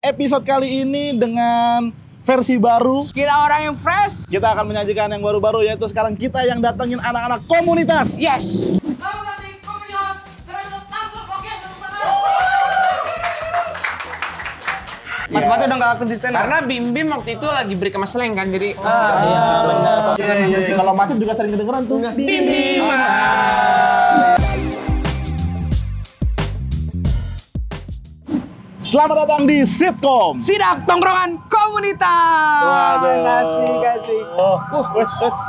episode kali ini dengan versi baru. Kita orang yang fresh. Kita akan menyajikan yang baru-baru, yaitu sekarang kita yang datengin anak-anak komunitas. Yes. Selamat datang di komunitas Serendot Tangsel Bagian Utara. Mat-mat udah gak aktif di stand up. Karena Bim waktu itu lagi break sama Sleng kan, jadi Iya, benar. Iya. Kalau macet juga sering kedengeran tuh. Bim. Selamat datang di Sitkom. Sidak tongkrongan komunitas. Waduh. Kasih. Wets.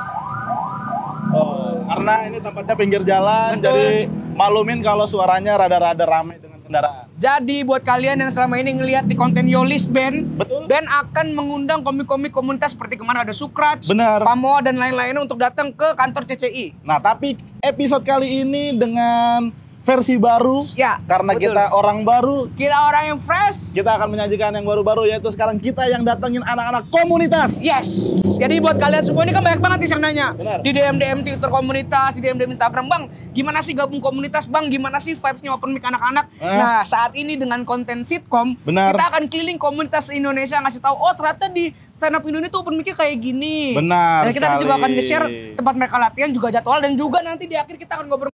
Karena ini tempatnya pinggir jalan, Betul. jadi maklumin kalau suaranya rada-rada ramai dengan kendaraan. Jadi buat kalian yang selama ini ngelihat di konten Yolis Band, Betul. Band akan mengundang komik-komik komunitas seperti kemarin ada Sukraj, Benar. Pamoa dan lain-lainnya untuk datang ke kantor CCI. Nah, tapi episode kali ini dengan versi baru. Ya, Karena betul. kita orang baru, Kita orang yang fresh. kita akan menyajikan yang baru-baru, yaitu sekarang kita yang datengin anak-anak komunitas. Yes. Jadi buat kalian semua ini kan banyak banget yang nanya. Benar. Di DM Twitter komunitas, di DM Instagram, Bang, gimana sih gabung komunitas, Bang? Gimana sih vibes-nya open mic anak-anak? Nah, saat ini dengan konten Sitkom, Benar. kita akan keliling komunitas Indonesia ngasih tahu, oh ternyata di stand up Indonesia tuh open mic-nya kayak gini. Benar Dan kita sekali. juga akan nge-share tempat mereka latihan, juga jadwal, dan juga nanti di akhir kita akan ngobrol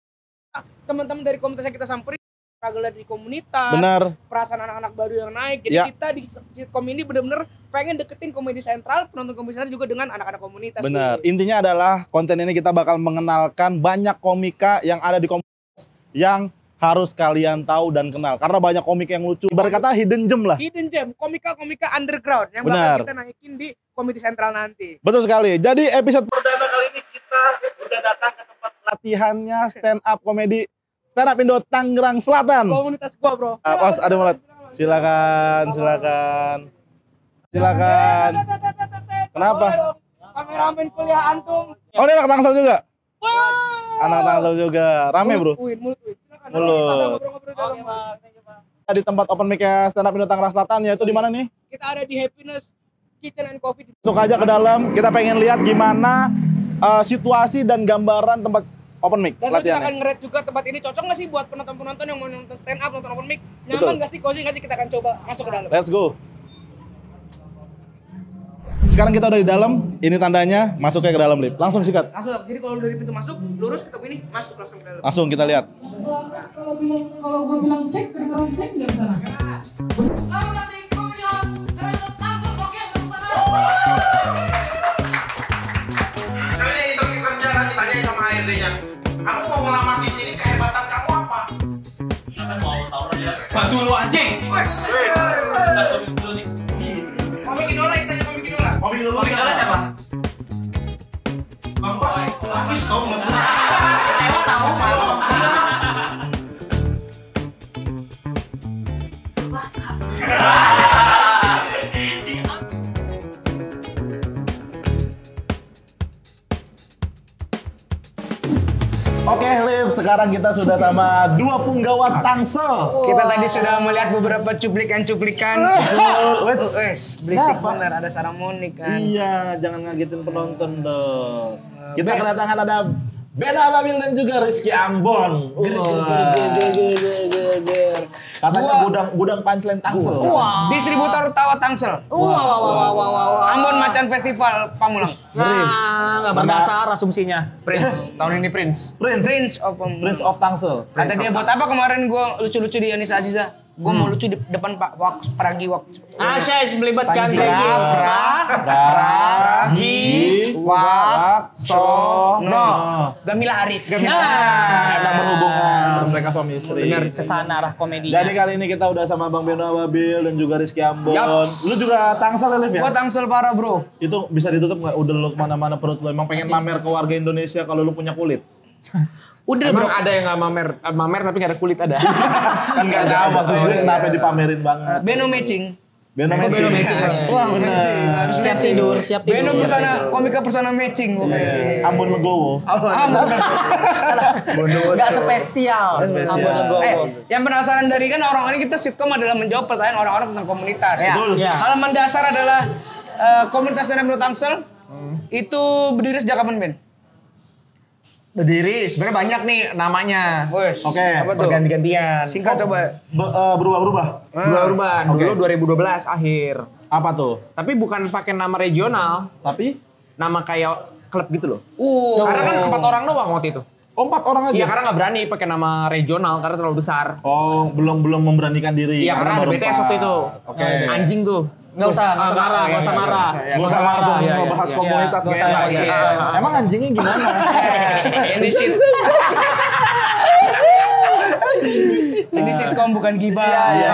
teman-teman dari komunitas yang kita samperin, struggle di komunitas, Benar. perasaan anak-anak baru yang naik. Jadi Ya. kita di Sitkom ini benar-benar pengen deketin komedi sentral, penonton komedi sentral juga dengan anak-anak komunitas. Benar. nih. Intinya adalah konten ini kita bakal mengenalkan banyak komika yang ada di komunitas yang harus kalian tahu dan kenal. Karena banyak komika yang lucu. Ibarat kata hidden gem lah. Hidden gem, komika-komika underground yang Benar. bakal kita naikin di komedi sentral nanti. Betul sekali. Jadi episode perdana kali ini kita udah datang ke tempat latihannya stand up komedi Stand Up Indo Tangerang Selatan. Komunitas gua, bro. Bos, ada mulut. Silakan. Kenapa? Kameramen kuliah antum. Oh, ini anak Tangsel juga? Wah. Anak Tangsel juga. Rame, bro. Mulut. Silakan. Mulut. Kita ngobrol-ngobrol dalam. Di tempat open mic Stand Up Indo Tangerang Selatan, yaitu di mana nih? Kita ada di Happiness Kitchen and Coffee. Masuk aja ke dalam. Kita pengen lihat gimana situasi dan gambaran tempat open mic Dan lu bisa akan latihannya. nge-rate juga tempat ini cocok nggak sih buat penonton-penonton yang mau nonton stand up, nonton open mic? Betul. Nyaman nggak sih, cozy nggak sih? Kita akan coba masuk ke dalam. Let's go. Sekarang kita udah di dalam. Ini tandanya masuknya ke dalam, Lip. Langsung sikat. Langsung, jadi kalau dari pintu masuk, lurus ketemu ini, masuk langsung ke dalam. Langsung kita lihat. Kalau gue bilang cek, beneran cek nggak sana? Selamat datang di komunitas Serendot Tangsel Bagian Utara. Kali ini interview kerja kan ditanyain sama HRD-nya. Kamu mau ngelamar di sini, kehebatan kamu apa? Siapa mau tahu dia? Baju lu anjing. Wes. Komik idola, istilahnya komik idola. Komik dulu siapa? Bang Bos. Habis kau nggak punya. Kecewa tahu malu. Oke, Lip. Sekarang kita sudah sama dua punggawa Tangsel. Kita tadi sudah melihat beberapa cuplikan-cuplikan. Wets. Berisik Kenapa? bener, ada Saramoni kan. Iya, jangan ngagetin penonton dong. Kita kedatangan ada Bena Babil dan juga Rizky Ambon. Katanya gudang punchline Tangsel. Distributor Tawa Tangsel. Ambon Macan Festival Pamulang. Nggak berdasar asumsinya. Prince. Tahun ini Prince. Prince of Pamulang. Prince of Tangsel. Kata dia, buat apa kemarin gue lucu-lucu di Anissa Aziza? Gue mau lucu di depan Pak Pragi Asyik melibatkan Panji. Ragi Waksono. Gamila Arif. Emang berhubungan mereka suami istri. Bener kesana arah komedi. Jadi kali ini kita udah sama Bang Bena Babil dan juga Rizky Ambon. Yaps. Lu juga Tangsel ya, Liv ya? Gue Tangsel parah, bro. Itu bisa ditutup nggak? Udah lu kemana-mana perut lu emang pengen mamer ke warga Indonesia kalau lu punya kulit? Udah Emang ada yang nggak mamer tapi nggak ada kulit ada. Kan nggak tahu maksud gue kenapa dipamerin banget. Beno matching. Beno matching. Wah bener. siap tidur. Beno persona, komika persona matching. Iya. Ambon Legowo. Nggak spesial. Spesial. Yang penasaran dari kan orang-orang kita sitkom adalah menjawab pertanyaan orang-orang tentang komunitas. Betul. Ya. Halaman dasar adalah komunitas stand up Tangsel itu berdiri sejak kapan, Ben? Berdiri, sebenarnya banyak nih namanya. Wes. Oke. Apa tuh? Berganti-gantian. Singkat coba. Berubah-berubah. Berubah. Oke. Dulu 2012 akhir. Apa tuh? Tapi bukan pakai nama regional, Tapi nama kayak klub gitu loh. Karena Karena kan 4 orang doang waktu itu. 4 orang aja. Iya, karena nggak berani pakai nama regional karena terlalu besar. Oh, belum memberanikan diri. Iya, karena ada baru BTS waktu 4. itu. Oke. Anjing tuh. Nggak usah marah, nggak usah marah. Gak usah langsung Iya, iya, ngebahas iya. komunitas Nggak nggak usah enak emosi. ya. Emang anjingnya gimana? Ini sih. Ini sitkom bukan gibah.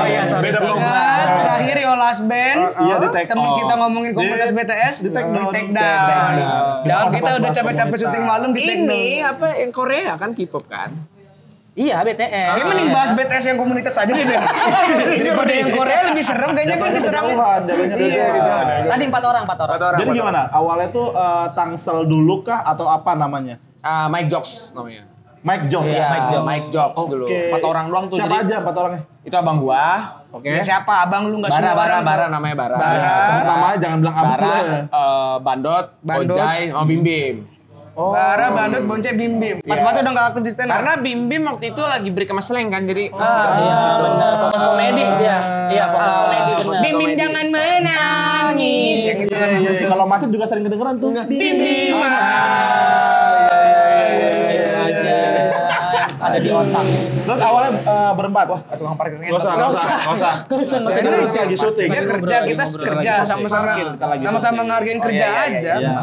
Iya, sorry, beda sorry. program. Terakhir Yo Last Band. Iya, di take Temen off. kita ngomongin komunitas Di- BTS. di take down. Take down. Kita Dan pas kita udah bahas capek-capek komunitas. syuting malam di take down. Ini apa yang Korea kan K-pop kan? Iya, BTS. Kayaknya mending bahas BTS yang komunitas aja deh. Daripada yang Korea lebih serem kayaknya kan Jatuhnya serem. kejauhan, jatuhnya kejauhan. Tadi 4 orang. Jadi gimana? Awalnya tuh Tangsel dulu kah atau apa namanya? Mike Jocks namanya. Mike Jocks. Iya, Mike Jocks dulu. Oke. 4 orang doang tuh. Siapa jadi aja 4 orangnya? itu abang gua. Oke. Ya, siapa? Abang lu nggak semua Bara bareng. namanya Bara. Sebut namanya jangan bilang abang Bara, lu ya. Bandot, Bandot. Ojai, sama Bim Bim. Bara, Bandut, Bonceng, Bim Bim. Empat-empatnya udah nggak aktif di stand up. Karena Bim Bim waktu itu lagi break sama Sleng kan, jadi Iya, benar. Fokus komedi dia. Iya, fokus komedi benar. Bim Bim jangan menangis. Yang itu. Iya. Kalau macet juga sering kedengeran tuh. Bim Bim. Aja. Ada di otak. Terus awalnya berempat. Wah, Tukang parkir nggak usah. Nggak usah, Ini lagi syuting. Dia kerja, kita kerja sama-sama. Kita lagi Sama-sama ngargain kerja aja. Iya.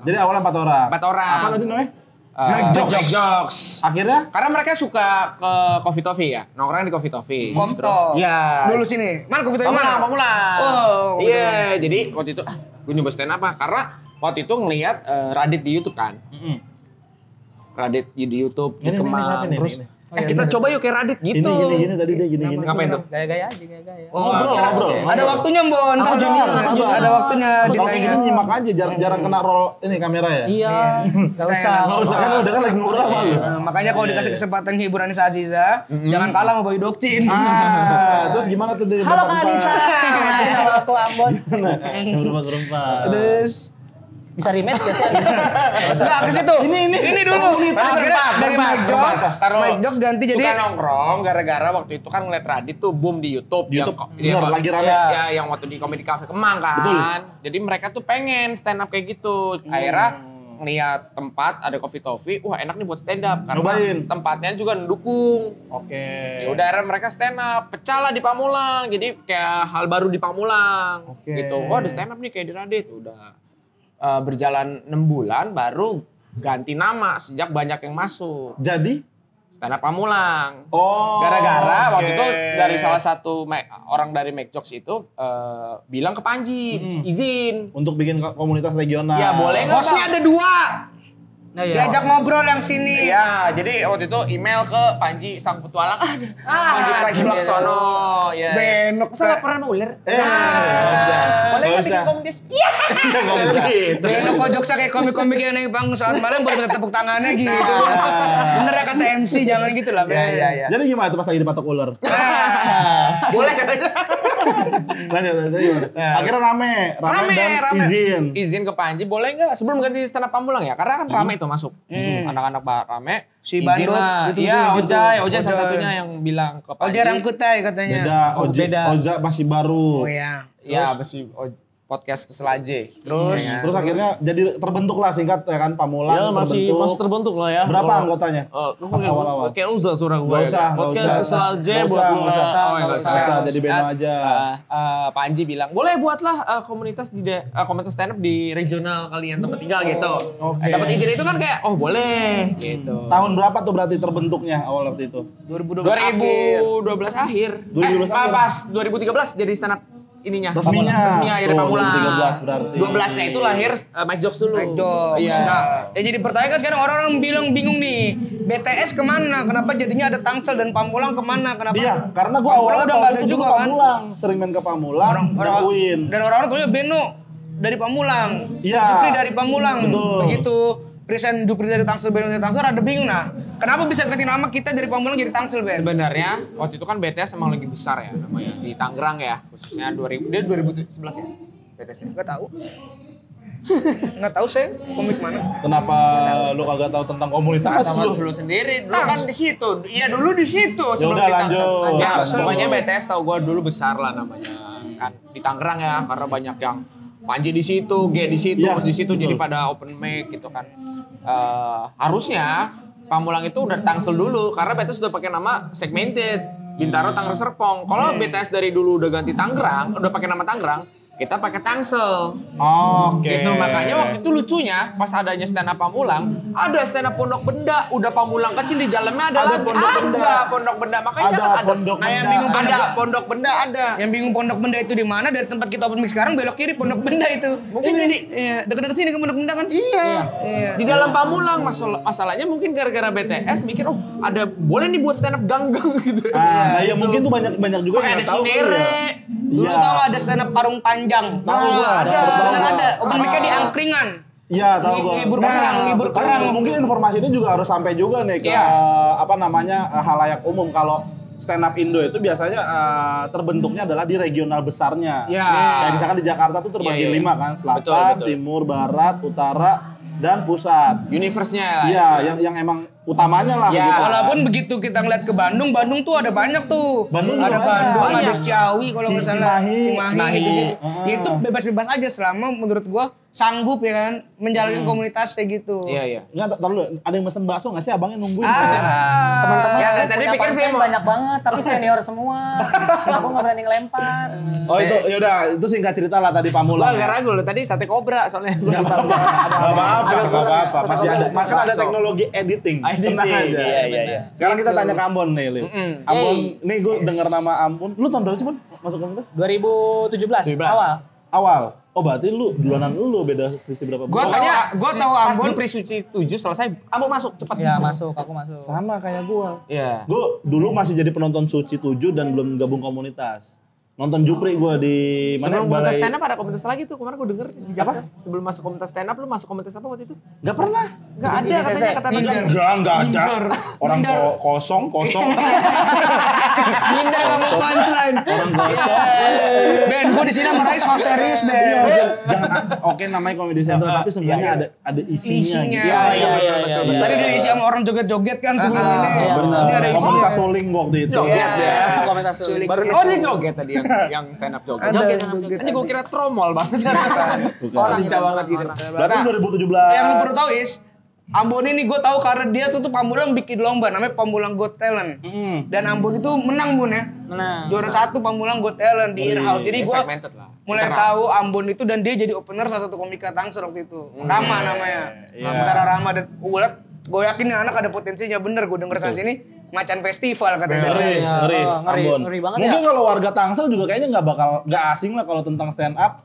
Jadi awalnya 4 orang. 4 orang. Apa tadi namanya? Mike Jocks. Akhirnya Karena mereka suka ke Coffee Toffee ya, nongkrong di Coffee Toffee. Kofto. Iya. Dulu sini. Mana Kofto yang mana? Pamulang. Oh, Iya, jadi waktu itu gue nyoba stand up karena waktu itu ngelihat Radit di YouTube kan. Radit di YouTube, di Ini, Kemang, ini, terus ini. kita coba yuk kayak Radit gitu. Gini tadi dia gini. Ngapain tuh? Gaya-gaya aja, gaya-gaya. Ngobrol. Ada waktunya, Bon. Ah, Junior. sabar. Ada waktunya. Kalau kayak gini ditanya. nyimak aja, jarang kena roll ini kamera ya. Iya, nggak usah. Nggak usah kan udah kan lagi ngobrol sama lu. Nah, makanya kalau dikasih kesempatan hiburan Nisa Aziza, jangan kalah sama Boy Dokcin. Terus gimana tuh dari Halo berempat? Kak Anissa. Nama aku Ambon. Yang berempat. Terus Bisa rematch gak sih Anissa? Enggak ke situ. Ini dulu. Akhirnya dari Mike Jocks, Taruh. Mike Jocks ganti Suka jadi nongkrong gara-gara waktu itu kan ngeliat Radit tuh boom di YouTube. YouTube, Yang- bener, lagi rame. Ya, yang waktu di Comedy Cafe Kemang kan. Betul. Jadi mereka tuh pengen stand up kayak gitu. Akhirnya ngeliat tempat ada Coffee Toffee, wah enak nih buat stand up karena Nyobain. tempatnya juga mendukung. Oke. Ya udah akhirnya mereka stand up, pecah lah di Pamulang. Jadi kayak hal baru di Pamulang. Oke. Gitu. Oh, ada stand up nih kayak di Radit. Udah berjalan 6 bulan baru ganti nama sejak banyak yang masuk. Jadi? Stand up Pamulang. Oh. Gara-gara waktu oke. itu dari salah satu orang dari Make Jokes itu bilang ke Panji, izin. Untuk bikin komunitas regional. Ya boleh nggak? hostnya Bang? ada 2. Nah, iya. Diajak ngobrol yang sini. Iya, jadi waktu itu email ke Panji Sang Petualang. Panji Pragiwaksono. Ya. Benok. Salah pernah mau ular. Nggak usah. Boleh Nggak nggak usah. bikin komunitas? Iya. Nggak usah. Benok kok jokesnya kayak komik-komik yang naik panggung saat malam baru minta tepuk tangannya gitu. Bener ya kata MC, jangan gitu lah, Ben. Iya. Jadi gimana tuh pas lagi dipatok ular? Boleh katanya. Lanjut gimana? Akhirnya rame dan izin. Izin ke Panji, boleh nggak sebelum ganti stand up Pamulang ya? Karena kan rame itu masuk. Anak-anak rame. Si izin Bandot, lah. itu Iya, gitu. Ojai salah satunya yang bilang ke Panji. Ojek Rangkutai katanya. Beda, Oza masih baru. Oh iya. Iya, masih podcast Keselaje. Terus akhirnya jadi terbentuk lah singkat ya kan Pamulang terbentuk. terbentuk lah ya. Berapa anggotanya? Pas awal-awal. Kayak usah suara gue. Nggak usah, nggak Podcast usah. Keselaje Nggak buat usah, gue. nggak usah. Oh, Nggak usah, jadi beno aja. Panji bilang, boleh buatlah komunitas komunitas stand up di regional kalian tempat tinggal gitu. Oke. Dapat izin itu kan kayak, oh boleh gitu. Tahun berapa tuh berarti terbentuknya awal waktu itu? 2012 2012 akhir. 2012 akhir. Pas 2013 jadi stand up ininya. Resminya. akhirnya Tuh, Pamulang. 2013 berarti. 12-nya itu lahir Mike Jokes dulu. Mike Jokes. Iya. Nah, ya jadi pertanyaan kan sekarang orang-orang bilang bingung nih. BTS kemana? Kenapa jadinya ada Tangsel dan Pamulang kemana? Kenapa? Iya, karena gua Pamulang awalnya udah nggak tahun ada itu juga, dulu kan? Pamulang, sering main ke Pamulang dan UIN. Dan orang-orang taunya Beno dari Pamulang. Iya. Jupri dari Pamulang. Betul. Begitu. Present Jupri dari Tangsel, Beno dari Tangsel, ada bingung. Nah, kenapa bisa ganti nama kita dari Pamulang jadi Tangsel, Ben? Sebenarnya waktu itu kan BTS emang lagi besar ya namanya di Tangerang ya, khususnya 2011 ya BTS ya. Gak tahu. Nggak tahu saya komik mana. Kenapa lu kagak tahu tentang komunitas Sama lu? lu sendiri, dulu kan di situ. Iya dulu di situ. Ya sebelum udah di lanjut. Tangsel. Ya, Lanjut. pokoknya BTS tau gue dulu besar lah namanya. Kan di Tangerang ya, karena banyak yang Panji di situ, G di situ, Iya, di situ betul. jadi pada open mic gitu kan. Harusnya Pamulang itu udah Tangsel dulu karena BTS udah pakai nama Segmented, Bintaro Tangerang Serpong. Kalau BTS dari dulu udah ganti Tangerang, udah pakai nama Tangerang, kita pakai Tangsel. Oke. Gitu, makanya waktu itu lucunya pas adanya stand up Pamulang, ada stand up Pondok Benda, udah Pamulang kecil di dalamnya ada, Ada lagi. Pondok Benda. Ada Pondok Benda, makanya Ada kan Pondok Nah, yang Benda. bingung ada Pondok Benda ada. Yang bingung Pondok Benda itu di mana? Dari tempat kita open mic sekarang belok kiri Pondok Benda itu. Mungkin jadi Iya, dekat-dekat sini ke Pondok Benda kan? iya. Iya. Di dalam Pamulang masalahnya mungkin gara-gara BTS mikir oh ada boleh nih buat stand up gang-gang gitu. Nah, ya mungkin tuh banyak juga Kayak yang ada nggak tahu kali Cinere. ya. Dulu Iya. tau ada stand up Parung Panjang. Tahu gua, ada. Bener ada. Open mic-nya di Angkringan. Iya, tahu gua. Libur kerang, libur tapi kerang. mungkin informasi ini juga harus sampai juga nih ke Iya. halayak umum kalau stand up Indo itu biasanya terbentuknya adalah di regional besarnya. Iya. Kayak misalkan di Jakarta tuh terbagi Iya, iya. 5 kan, selatan, Betul, betul. timur, barat, utara, dan pusat. Universe-nya lah. Iya, yang emang utamanya lah Iya. gitu. Walaupun begitu kita ngeliat ke Bandung, Bandung tuh ada banyak tuh. Bandung ada juga Bandung, banyak. ada Ciawi kalau nggak salah. Cimahi. gitu. Ah. Itu bebas-bebas aja selama menurut gua sanggup ya kan menjalani komunitas kayak gitu. Iya, iya. Enggak, tahu dulu. Ada yang mesen bakso nggak sih? Abangnya nungguin. Teman-teman Ya, aku tadi punya pikir pasien saya mau- banyak banget, tapi senior semua. Aku nggak berani ngelempar. Oh itu, yaudah itu singkat cerita lah tadi Gua Pamulang. agak ragu loh tadi sate kobra soalnya. Nggak apa-apa. Masih ada, kan ada teknologi editing. Editing, Tenang aja. iya. Sekarang kita tanya ke Ambon nih, Lim. Ambon, nih gue denger nama Ambon. Lu tahun berapa sih, Bon? Masuk komunitas? 2017 awal. Awal. Oh berarti lu duluanan lu beda selisih berapa Gua bulan? gua tahu pas Ambon. di Prisuci 7 selesai, Ambon masuk cepat. Ya masuk, aku masuk. Sama kayak gua. Iya. Gue dulu masih jadi penonton Suci 7 dan belum gabung komunitas. Nonton Jupri gue di mana? Sebelum komunitas stand up ada komunitas lagi tuh, kemarin gue denger di Jaksa. Sebelum masuk komunitas stand up lu masuk komunitas apa waktu itu? Gak pernah. Enggak ada katanya kata Minder. Enggak ada. Orang kosong. Minder sama punchline. Orang kosong. Ben, gua di sini sama Rais so serius, Ben. Iya, maksudnya jangan oke namanya komedi sentral tapi sebenarnya ada isinya Isinya. gitu. Iya. Tadi udah diisi sama orang joget-joget kan sebelum ini. Benar. Ini ada isinya. Komunitas suling waktu itu. Iya. Komunitas Sulit. baru Oh dia joget tadi yang stand up joget. Ada Joget, joget. Aja gue kira tromol banget. Bukan. Orang lincah banget gitu. Berarti 2017. Yang lu perlu tahu is, Ambon ini gue tahu karena dia tuh Pamulang bikin lomba namanya Pamulang Got Talent. Dan Ambon itu menang Bun ya. Menang. Juara 1 Pamulang Got Talent di Earhouse. Jadi gue Segmented lah. mulai Internal. tahu Ambon itu dan dia jadi opener salah satu komika Tangsel waktu itu. Rama namanya. Iya. Antara Rama dan gue yakin nih anak ada potensinya bener. Gue denger sana sini macan festival katanya. Ngeri, ngeri, ngeri, Ambon. ngeri banget Mungkin ya. kalau warga Tangsel juga kayaknya nggak asing lah kalau tentang stand up.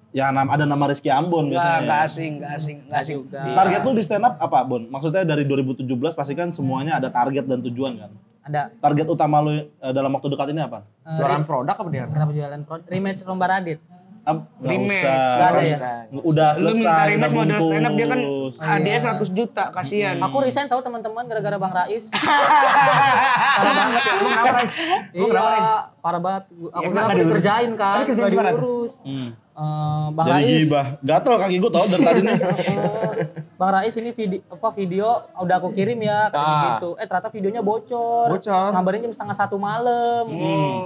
Ya ada nama Rizky Ambon Nggak biasanya. asing. Target lu di stand up apa, Bon? Maksudnya dari 2017 pasti kan semuanya ada target dan tujuan kan? Ada. Target utama lu dalam waktu dekat ini apa? Jualan produk apa dia? Kenapa jualan produk? Rematch lomba Radit. Nggak Rematch. usah. Nggak ada ya? Udah Lu minta selesai, rematch udah model stand up dia kan bungkus. hadiah 100 juta kasihan. Aku resign tahu teman-teman gara-gara Bang Rais. Parah banget ya. Lu kenapa Rais? Iya, parah banget. Aku emang bilang nggak aku diurus? dikerjain kan, Tadi kerjain nggak gimana tuh? diurus. Bang Jadi Rais. gibah. Gatel kaki gue tau dari tadi nih. Bang Rais ini video udah aku kirim ya kayak gitu. Ternyata videonya bocor. Bocor. Ngabarin jam 12:30 malam.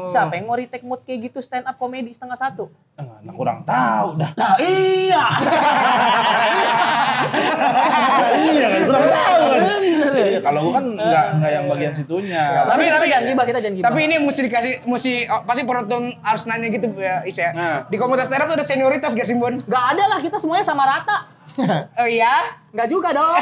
Siapa yang mau retake mood kayak gitu stand up komedi 12:30? Nah, kurang tahu dah. Nah iya. Iya kan, kurang tahu kan. Iya, kalau gue kan nggak yang bagian situnya. Tapi kita jangan gibah, kita jangan gibah. Tapi ini pasti penonton harus nanya gitu ya Is ya. Nah. Di komunitas stand up tuh ada senioritas gak sih Bon? Gak ada lah, kita semuanya sama rata. Oh iya? Gak juga dong.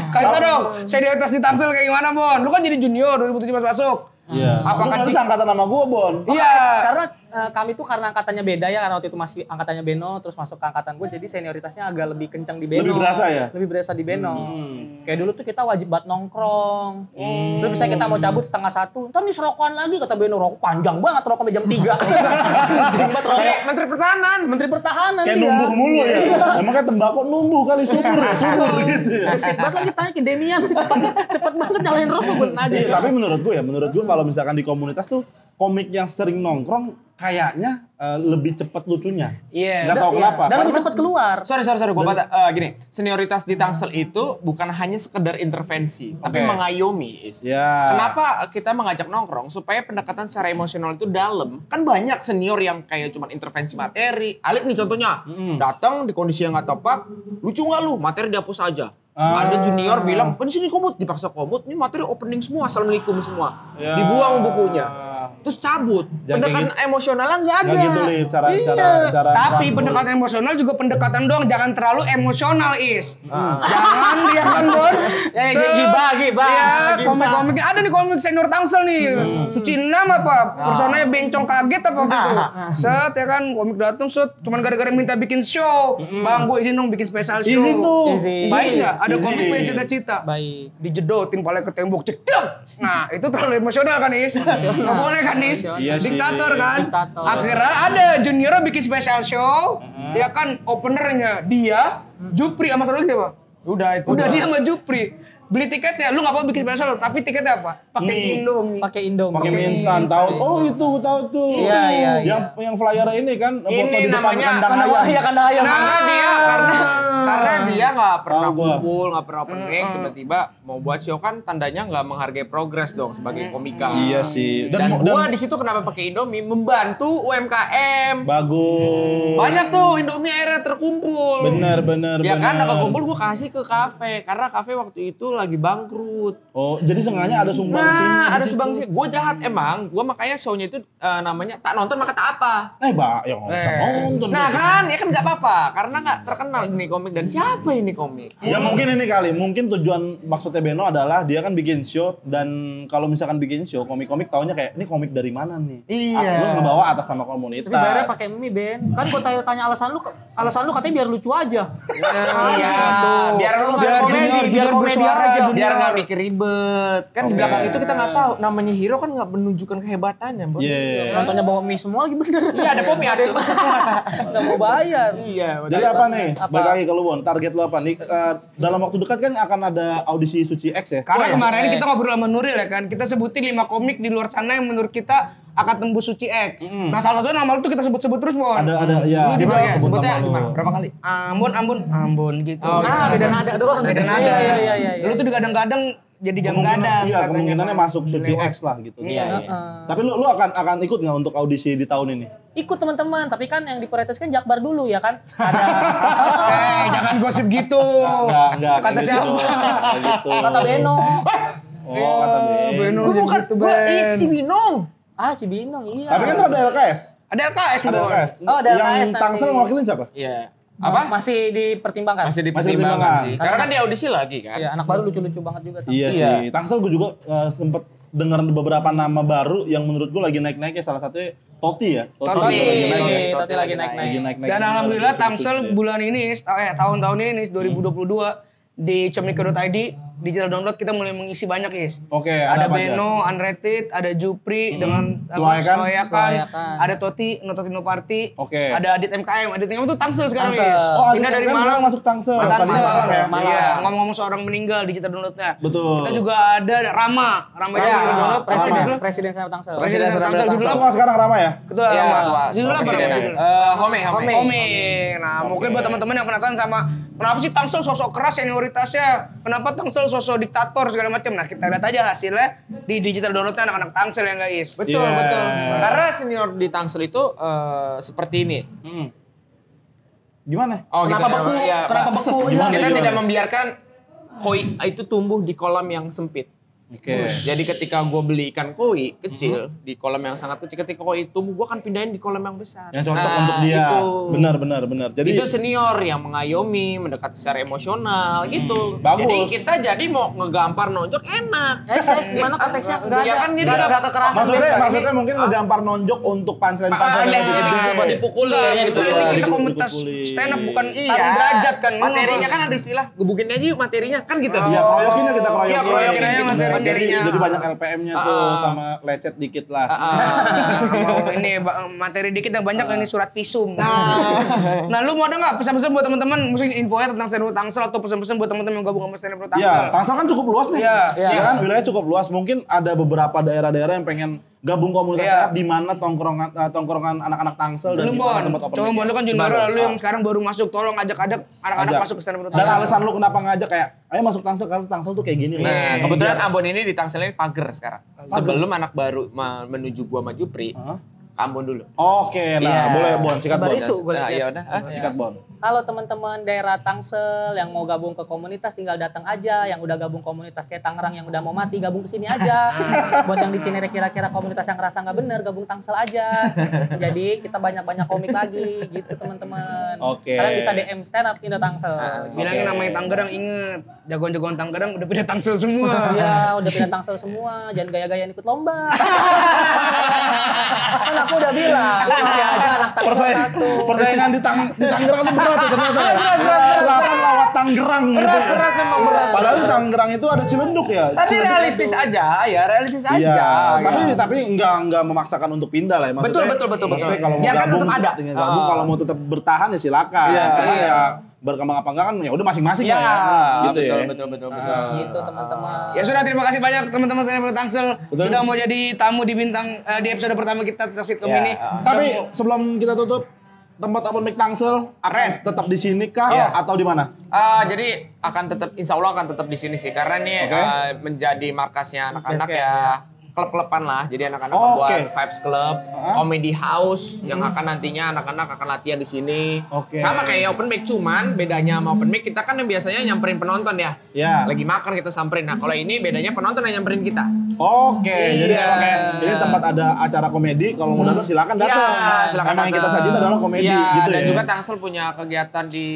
Kasih dong, senioritas di Tangsel kayak gimana Bon? Lu kan jadi junior 2017 masuk. Iya. Apakah Lu nanti angkatan nama gue, Bon. Iya. Karena kami tuh karena angkatannya beda ya, karena waktu itu masih angkatannya Beno, terus masuk ke angkatan gue, jadi senioritasnya agak lebih kencang di Beno. Lebih berasa ya? Lebih berasa di Beno. Kayak dulu tuh kita wajib banget nongkrong. Terus misalnya kita mau cabut 12:30, ntar nih serokokan lagi, kata Beno, rokok panjang banget, rokok sampai jam 3. Anjing banget rokok. Kayak Menteri Pertahanan. Menteri Pertahanan Kayak dia. numbuh mulu ya. Emang kan tembakau numbuh kali subur gitu ya. Asik banget lagi tanya ke Demian. Cepet banget nyalain rokok gue aja. Tapi menurut gue kalau misalkan di komunitas tuh komik yang sering nongkrong kayaknya lebih cepat lucunya. Iya. Nggak tahu kenapa. Dan lebih Karena- cepat keluar. Sorry, gue bata. Gini, senioritas di Tangsel itu bukan hanya sekedar intervensi, tapi Oke. mengayomi. Is. Ya. Kenapa kita mengajak nongkrong? Supaya pendekatan secara emosional itu dalam. Kan banyak senior yang kayak cuma intervensi materi. Alif nih contohnya, datang di kondisi yang nggak tepat, lucu nggak lu? Materi dihapus aja. Ada junior bilang, di sini komut, dipaksa komut, ini materi opening semua, assalamualaikum semua. Ya. Dibuang bukunya. Terus cabut. Jangan Pendekatan kayak emosionalnya nggak ada. Nggak gitu, Lip. Cara Tapi rangkul. pendekatan emosional juga pendekatan doang, jangan terlalu emosional Is. Jangan dia kan Bon. Gibah. Iya, komik-komik ada nih komik senior Tangsel nih. Suci 6 apa? Personanya bencong kaget apa gitu. Set ya kan komik datang set cuman gara-gara minta bikin show. Bang, gue izin dong bikin special show. Izin tuh. Izin. Baik enggak? Ada Izin. komik punya cita-cita. Baik. Dijedotin palanya ke tembok cedek. Nah, itu terlalu emosional kan Is? Nggak boleh kan Is? Iya sih. Diktator kan? Diktator. Akhirnya ada junior bikin special show. Dia kan openernya dia, Jupri sama satu lagi siapa? Udah itu. Udah doang. dia sama Jupri. Beli tiketnya, lu nggak apa bikin special, tapi tiketnya apa? Pakai Mie. Indomie. Pakai Indomie. Pakai mie instan, tahu? Oh itu tahu tuh. Iya. Yang flyer ini kan foto Ini di depan namanya kandang Kandang ayam. ayam, kandang ayam. Karena dia nggak pernah Tahu gua. kumpul, nggak pernah open mic, tiba-tiba mau buat show kan tandanya nggak menghargai progres dong sebagai komika. Iya sih. Dan Dan gua di situ kenapa pakai Indomie? Membantu UMKM. bagus. Banyak tuh Indomie akhirnya terkumpul. Bener. Ya kan, udah kumpul gue kasih ke kafe karena kafe waktu itu lagi bangkrut. Oh, jadi sengaja ada sumbang sini. Nah, di ada situ. subang sih. Gue jahat emang. Gue makanya show-nya itu namanya tak nonton maka tak apa. Ya nggak usah nonton. Nah kan, ya kan nggak apa-apa karena nggak terkenal ini komik dan siapa ini komik? Ya mungkin ini kali, mungkin tujuan maksudnya Beno adalah dia kan bikin show dan kalau misalkan bikin show komik-komik taunya kayak ini komik dari mana nih? Iya. Lu ngebawa atas nama komunitas. Tapi bayarnya pakai mie, Ben. Kan gua tanya alasan lu katanya biar lucu aja. Iya, biar lu Biar komedi, biar komedi aja. biar nggak mikir ribet. Kan di belakang itu kita nggak tahu. Namanya hero kan nggak menunjukkan kehebatannya, Bos. Iya. Nontonnya bawa mie semua lagi bener. Iya, ada pop ada. Nggak mau bayar. Iya. Jadi apa nih? Apa? Balik lagi ke lu, Bon. Target lu apa nih? Dalam waktu dekat kan akan ada audisi Suci X ya? Karena Oh, ya, kemarin X. kita ngobrol sama Nuril ya kan, kita sebutin 5 komik di luar sana yang menurut kita akan tembus Suci X. Nah salah satu nama lu tuh kita sebut-sebut terus Bon. Ada ya. Lu gimana ya? sebut Sebutnya nama lu. gimana? Berapa kali? Ambon gitu. Beda nada doang. Beda nada. Iya. Lu tuh kadang-kadang jadi jam gadang. Iya, katanya, kemungkinannya Bang. masuk Suci X lah gitu. Iya. Tapi lu akan ikut nggak untuk audisi di tahun ini? Ikut teman-teman, tapi kan yang diprioritaskan Jakbar dulu ya kan. Ada Jangan gosip gitu. Enggak. Kata kayak gitu siapa? doang, kayak gitu. kata Beno. Oh, kata Beno. Beno Gue bukan, gitu, gue Ben. Cibinong. Cibinong iya. Tapi kan ada LKS. Ada LKS, Ada Bon. LKS. Oh, ada LKS Yang nanti. Tangsel ngewakilin siapa? Iya. apa? Masih dipertimbangkan. Masih dipertimbangkan. dipertimbangkan sih. Karena kan dia audisi lagi kan. Iya, anak baru lucu-lucu banget juga. Iya Iya. sih. Tangsel gue juga sempet dengar beberapa nama baru yang menurut gue lagi naik-naiknya. Salah satunya Toti ya. Toti. juga lagi naik ya. Toti lagi naik-naik. Lagi naik-naik. Dan alhamdulillah Tangsel bulan ini, tahun-tahun ini nih 2022 di comika.id digital download kita mulai mengisi banyak Is. Oke, Ada apa aja? Beno, Unrated, ada Jupri dengan Seloyakan. Seloyakan. ada Toti, No Toti No Party, Oke. ada Adit MKM. Adit MKM itu Tangsel sekarang Tangsel. Is. Oh, Pindah Adit dari MKM Malang sekarang masuk Tangsel. Tangsel. Tadi Malang ya? Malang. Iya, ngomong-ngomong seorang meninggal digital downloadnya. Betul. Kita juga ada Rama juga Iya, digital download. presiden Rama. presiden saya Tangsel. Presiden Tangsel Itu judulnya kok sekarang Rama ya? Ketua Iya, Rama. Judulnya apa? presiden. Judulnya? Home. Ome. Nah, mungkin buat teman-teman yang penasaran sama kenapa sih Tangsel sosok keras senioritasnya? Kenapa Tangsel sosok diktator segala macam? Nah, kita lihat aja hasilnya di digital downloadnya anak-anak Tangsel yang guys. Betul, Iya. betul. Karena senior di Tangsel itu seperti ini. Gimana? Oh, Kenapa gitu. beku? Ya, Kenapa Pak. beku? Gimana? Kita Gimana? tidak membiarkan koi itu tumbuh di kolam yang sempit. Oke. Jadi ketika gue beli ikan koi kecil di kolam yang sangat kecil, ketika koi tumbuh gue akan pindahin di kolam yang besar. Yang cocok Nah, untuk dia. Itu. Benar. Jadi Itu senior yang mengayomi, mendekati secara emosional gitu. Bagus. Jadi kita jadi mau ngegampar nonjok enak. Gimana konteksnya? Enggak Iya ada. kan, jadi Enggak ada nggak- kekerasan. maksudnya mungkin ngegampar nonjok untuk punchline Iya, gede. buat dipukulin Itu gitu. ini kita Dipukul- komunitas dipukulin. stand up bukan Iya. taruh derajat kan. Materinya kan ada istilah, gebukin aja yuk materinya kan gitu. Iya, keroyokin ya kita keroyokin. Iya, keroyokin aja Nah, materinya. Jadi banyak LPM-nya tuh sama lecet dikit lah. Mau ini materi dikit dan banyak ini surat visum. Nah, lu mau ada nggak pesan-pesan buat teman-teman, mungkin infonya tentang stand up Tangsel atau pesan-pesan buat teman-teman yang gabung sama stand up Tangsel? Iya, Tangsel kan cukup luas nih. Iya. Ya kan, wilayah cukup luas. Mungkin ada beberapa daerah-daerah yang pengen gabung komunitas Iya. stand up di mana tongkrongan anak-anak Tangsel dan Lu di mana Bon, tempat open coba mic. Bon, lu kan junior lu yang sekarang baru masuk, tolong ajak-ajak anak-anak Ajak. masuk ke stand up Dan alasan lu kenapa ngajak kayak, ayo masuk Tangsel karena Tangsel tuh kayak gini. Nah, loh. kebetulan Ambon ini di Tangsel ini pager sekarang. Sebelum anak baru menuju gua sama Jupri, ke Ambon dulu. Oke, nah Iya. boleh Bon, sikat Bon. Kabar isu, boleh Nah, lihat. iya udah. Sikat Bon. Halo teman-teman daerah Tangsel yang mau gabung ke komunitas tinggal datang aja. Yang udah gabung komunitas kayak Tangerang yang udah mau mati gabung ke sini aja. Buat yang di Cinere kira-kira komunitas yang ngerasa nggak bener gabung Tangsel aja. Jadi kita banyak-banyak komik lagi gitu teman-teman. Oke. Kalian bisa DM stand up Indo Tangsel. Bilangin namanya Tangerang, inget. Jagoan-jagoan Tangerang udah pindah Tangsel semua. Iya, udah pindah Tangsel semua. Jangan gaya-gayaan ikut lomba. Kan aku udah bilang, isi aja anak Tangsel satu. Persaingan di Tangerang itu berat ya ternyata ya. Selatan lawat Tangerang gitu. Berat memang berat. Padahal di Tangerang itu ada Ciledug ya. Tapi Ciledug realistis itu. aja, ya realistis Iya, aja. tapi enggak memaksakan untuk pindah lah ya. Maksudnya, Betul. Maksudnya kalau mau Biar kan gabung tetap ada. tinggal gabung, kalau mau tetap bertahan ya silakan. Iya, Cuman iya. ya berkembang apa enggak kan ya udah masing-masing Iya, lah ya. Gitu ya. betul. Gitu teman-teman. Ya sudah, terima kasih banyak teman-teman saya dari Tangsel Betul. sudah mau jadi tamu di bintang di episode pertama kita tentang sitcom Ya, ini. Tapi sebelum kita tutup, tempat open mic Tangsel akan tetap di sini kah Iya. atau di mana? Jadi akan tetap, insya Allah akan tetap di sini sih, karena ini Oke. menjadi markasnya anak-anak Base camp, ya. Klub-kluban lah, jadi anak-anak Oh, membuat oke. Vibes Club, Comedy House yang akan nantinya anak-anak akan latihan di sini. Oke. Sama kayak open mic, cuman bedanya sama open mic kita kan yang biasanya nyamperin penonton ya. Ya. Lagi makan kita samperin. Nah kalau ini bedanya penonton yang nyamperin kita. Oke, jadi Iya. kalau kayak ini tempat ada acara komedi, kalau mau datang silakan datang. Iya, silakan Emang yang kita datang. sajiin adalah komedi Iya, gitu dan ya. juga Tangsel punya kegiatan di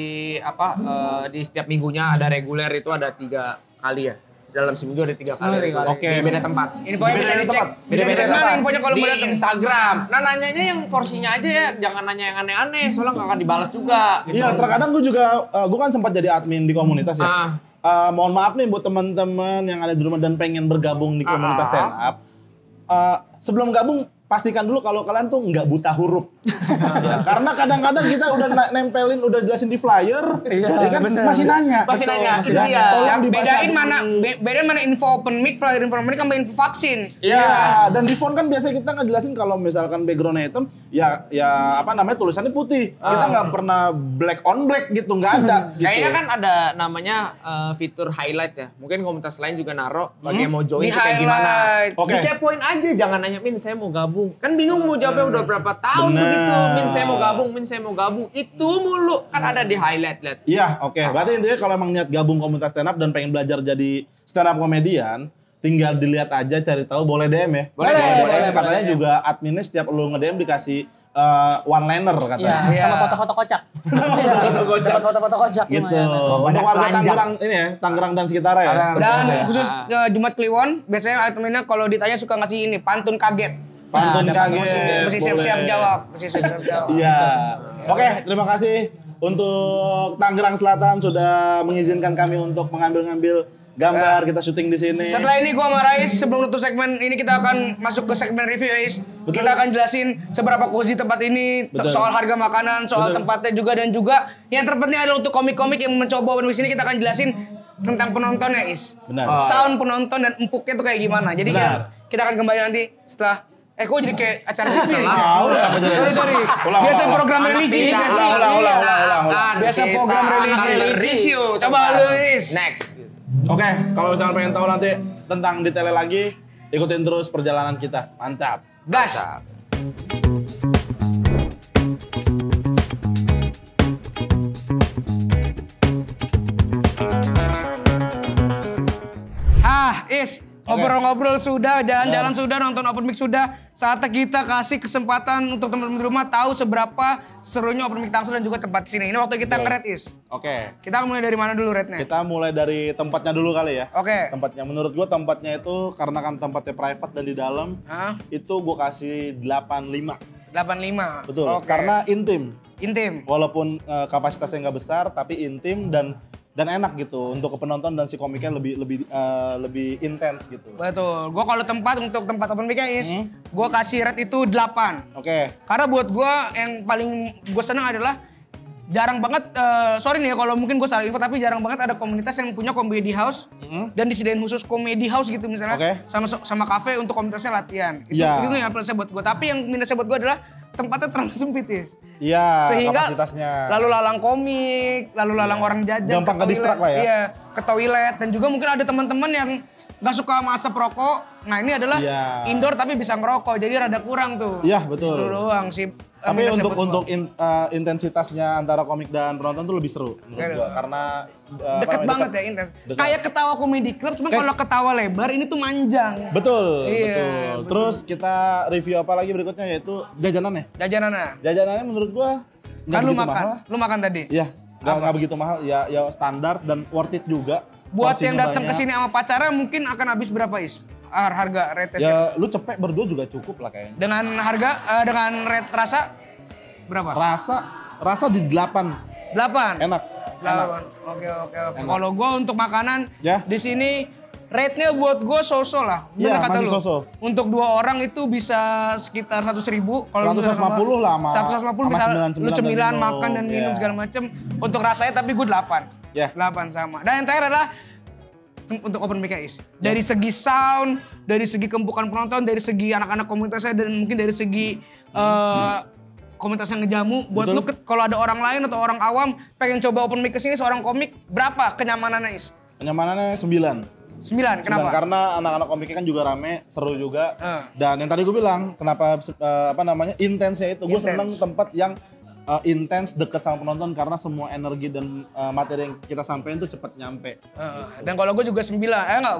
di setiap minggunya ada reguler itu ada 3 kali ya. Dalam seminggu ada 3 kali. Seminggu kali. Oke. Di beda tempat. Infonya bisa Beda-beda dicek. tempat. Bisa Beda-beda dicek mana tempat. infonya kalau di mau datang? Instagram. Nah nanyanya yang porsinya aja ya, jangan nanya yang aneh-aneh, soalnya nggak akan dibalas juga. Gitu. Iya, terkadang gue juga, gue kan sempat jadi admin di komunitas ya. Mohon maaf nih buat teman-teman yang ada di rumah dan pengen bergabung di komunitas stand up. Sebelum gabung, pastikan dulu kalau kalian tuh nggak buta huruf. Ya, karena kadang-kadang kita udah nempelin, udah jelasin di flyer, ya kan masih nanya. Masih nanya, itu Ya, dia. tolong dibaca Bedain dulu. bedain mana info open mic, flyer info open mic sama info vaksin. Iya, dan di phone kan biasanya kita ngejelasin kalau misalkan backgroundnya hitam, ya apa namanya tulisannya putih. Kita nggak pernah black on black gitu, nggak ada. Gitu. Kayaknya kan ada namanya fitur highlight ya. Mungkin komunitas lain juga naro bagi yang mau join Di itu kayak gimana. highlight. Oke. Dikepoin aja, jangan nanya, Min saya mau gabung. Kan bingung mau jawabnya udah berapa tahun Bener. begitu. Min saya mau gabung, Min saya mau gabung. Itu mulu. Kan ada di highlight, lihat. Iya, oke. Berarti intinya kalau emang niat gabung komunitas stand up dan pengen belajar jadi stand up komedian, tinggal dilihat aja, cari tahu, boleh DM ya. Boleh, Katanya boleh. juga adminnya setiap lu nge-DM dikasih one liner Iya, katanya. Iya. sama foto-foto kocak. Dapat foto-foto kocak Gitu. lumayan. Untuk warga telanjang. Tangerang ini ya, Tangerang dan sekitarnya ya. Dan Ya. khusus Jumat Kliwon, biasanya adminnya kalau ditanya suka ngasih ini, pantun kaget. Pantun Nah, dapat kaget. Mesti boleh. siap-siap jawab. Mesti siap-siap jawab. Iya. Oke, terima kasih untuk Tangerang Selatan sudah mengizinkan kami untuk mengambil-ngambil gambar kita syuting di sini. Setelah ini gua sama Rais, sebelum nutup segmen ini kita akan masuk ke segmen review ya, Is. Betul. Kita akan jelasin seberapa cozy tempat ini, Betul. soal harga makanan, soal Betul. tempatnya juga, dan juga yang terpenting adalah untuk komik-komik yang mencoba open mic ini, kita akan jelasin tentang penontonnya, Is. Benar. Sound penonton dan empuknya tuh kayak gimana. Jadi Benar. kita akan kembali nanti setelah kok jadi kayak acara review ya, Is? Kenapa jadi? Sorry. Ulang, Biasa ulang. program religi. Ulang. Biasa program religi. Review. Coba lu, Is. Next. Oke, kalau misalkan pengen tahu nanti tentang detailnya lagi, ikutin terus perjalanan kita. Mantap. Gas. Is, ngobrol-ngobrol sudah, jalan-jalan sudah, nonton open mic sudah. Saatnya kita kasih kesempatan untuk teman-teman di rumah tahu seberapa serunya open mic Tangsel dan juga tempat di sini. Ini waktu kita nge-rate, Is. Oke. Kita mulai dari mana dulu rate-nya? Kita mulai dari tempatnya dulu kali ya. Oke. Tempatnya menurut gua tempatnya itu karena kan tempatnya private dan di dalam, Hah? itu gua kasih 85. 85. Betul. Oke. Karena intim. Intim. Walaupun kapasitasnya nggak besar tapi intim dan enak gitu untuk ke penonton dan si komiknya lebih intens gitu. Betul. Gua kalau untuk tempat open mic-nya, Is, gua kasih rate itu 8. Oke. Karena buat gua yang paling gua seneng adalah jarang banget, sorry nih ya kalau mungkin gue salah info, tapi jarang banget ada komunitas yang punya comedy house dan disediain khusus comedy house gitu misalnya sama kafe untuk komunitasnya latihan. Itu yang plusnya buat gue. Tapi yang minusnya buat gue adalah tempatnya terlalu sempit, Is. Iya, sehingga kapasitasnya. lalu lalang komik, lalu lalang orang jajan. Gampang ke distrak lah ya. Iya, ke toilet dan juga mungkin ada teman-teman yang nggak suka sama asap rokok. Nah ini adalah indoor tapi bisa ngerokok, jadi rada kurang tuh. Iya betul. Itu doang sih. Tapi untuk intensitasnya antara komik dan penonton tuh lebih seru menurut gua karena deket banget ya intens. Kayak ketawa komedi club, cuma kalau ketawa lebar ini tuh manjang. Betul, betul. Terus kita review apa lagi berikutnya yaitu jajanannya. Jajanannya menurut gua nggak begitu mahal. Lu makan tadi? Iya, nggak begitu mahal. Ya standar dan worth it juga. Buat yang datang ke sini sama pacarnya mungkin akan habis berapa, Is? Harga rate ya lu cepet berdua juga cukup lah kayaknya. Dengan harga dengan rate rasa berapa? Rasa di 8. Enak. 8. Oke. Kalau gua untuk makanan di sini rate-nya buat gua so-so lah. Iya, masih so-so. Untuk 2 orang itu bisa sekitar 100.000. Kalau 150 lah sama 150 bisa lu cemilan, makan dan minum segala macem. Untuk rasanya tapi gua 8. 8 sama. Dan yang terakhir adalah untuk open mic Is. Dari segi sound, dari segi kempukan penonton, dari segi anak-anak komunitasnya dan mungkin dari segi komunitas yang ngejamu. Buat lu kalau ada orang lain atau orang awam pengen coba open mic kesini seorang komik, berapa kenyamanannya Is? Kenyamanannya 9. 9, kenapa? Karena anak-anak komiknya kan juga rame, seru juga. Dan yang tadi gue bilang, kenapa intensnya itu. Gue seneng tempat yang intens, deket sama penonton karena semua energi dan materi yang kita sampaikan tuh cepet nyampe. Dan kalau gue juga 9,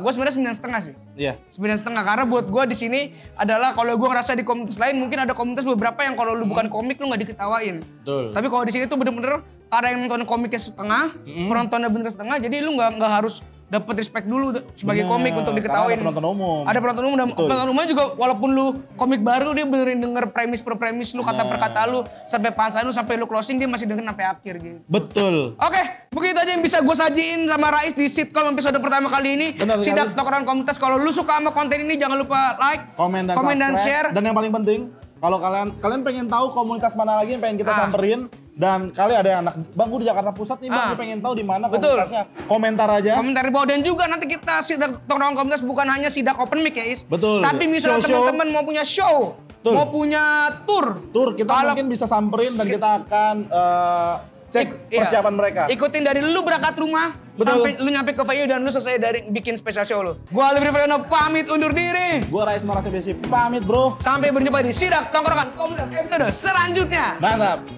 gue sebenarnya 9,5 sih. Iya. 9,5 karena buat gue di sini adalah kalau gue ngerasa di komunitas lain mungkin ada komunitas beberapa yang kalau lu bukan komik lu nggak diketawain. Betul. Tapi kalau di sini tuh bener-bener ada yang nonton komiknya setengah, penontonnya bener setengah, jadi lu nggak harus dapat respect dulu sebagai komik untuk diketawain. Ada penonton umum. Ada penonton umum dan penonton umumnya juga walaupun lu komik baru dia benerin denger premis per premis lu, kata per kata lu, sampai punchline lu, sampai lu closing dia masih denger sampai akhir gitu. Betul. Oke, begitu aja yang bisa gue sajiin sama Rais di sitcom episode pertama kali ini. Sidak Tongkrongan Komunitas. Kalau lu suka sama konten ini jangan lupa like, komen dan share. Dan yang paling penting, kalau kalian pengen tahu komunitas mana lagi yang pengen kita samperin dan kali ada yang anak Bang gue di Jakarta Pusat nih Bang, gue pengen tahu di mana komunitasnya. Komentar aja. Komentar di bawah dan juga nanti kita Sidak Tongkrongan Komunitas bukan hanya sidak open mic ya Is. Betul. Tapi misalnya teman-teman mau punya show, mau punya tour kita mungkin bisa samperin dan kita akan cek persiapan mereka. Ikutin dari lu berangkat rumah sampai lu nyampe ke venue dan lu selesai dari bikin special show lu. Gua Alif Rifano pamit undur diri. Gua Rais Marasebesi pamit bro. Sampai berjumpa di Sidak Tongkrongan Komunitas episode selanjutnya. Mantap.